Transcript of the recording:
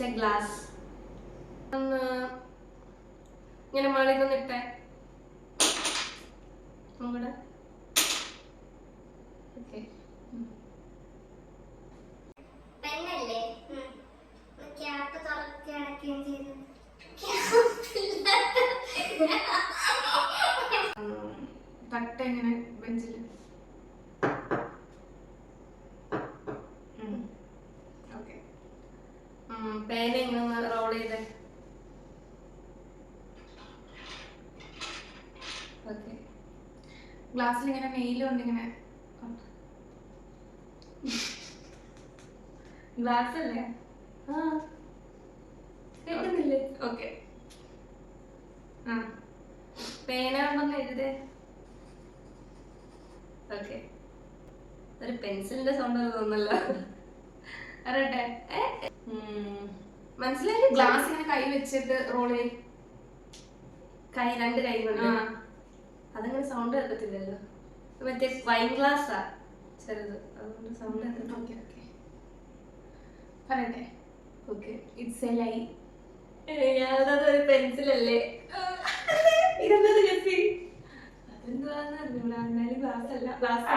It's A glass. ഇങ്ങനെ മേളിൽ നിന്നിട്ടെ നമ്മുടെ തട്ട എങ്ങനെ ബെഞ്ചിൽ ഓക്കെ. പേന ഇങ്ങനെ റോൾ ചെയ്തേ. ഓക്കെ. ഗ്ലാസ്സിൽ ഇങ്ങനെ നെയിലുണ്ട് ഇങ്ങനെ ഗ്ലാസ് അല്ലേ? ആ കേൾക്കുന്നില്ലേ? ഓക്കെ. ആ പേന കൊണ്ടൊന്ന് എഴുതേ. ഓക്കെ. ഒരു പെൻസിലിന്റെ സൗണ്ട് തോന്നല്ലോ. അറിയട്ടെ. മനസ്സിലായി. ഗ്ലാസ് ഇങ്ങനെ കൈ വെച്ചിട്ട് റോൾ ചെയ്യും. കൈ രണ്ട് കൈ കൊണ്ട്. അതങ്ങനെ സൗണ്ട് കേൾക്കത്തില്ലല്ലോ. മറ്റേ വൈൻ ഗ്ലാസ്സാ ചെറുത്, അതുകൊണ്ട് സൗണ്ട് കേൾക്കത്തില്ല. ഓക്കെ ഓക്കെ പറയട്ടെ. ഓക്കെ. It's a lie. ഞാനതൊരു പെൻസിലല്ലേ? ഇതെന്താ ജെസ്സി? അതെന്തുവാന്ന് അറിഞ്ഞൂടാ. എന്നാലും ഗ്ലാസ് അല്ല. ഗ്ലാസ്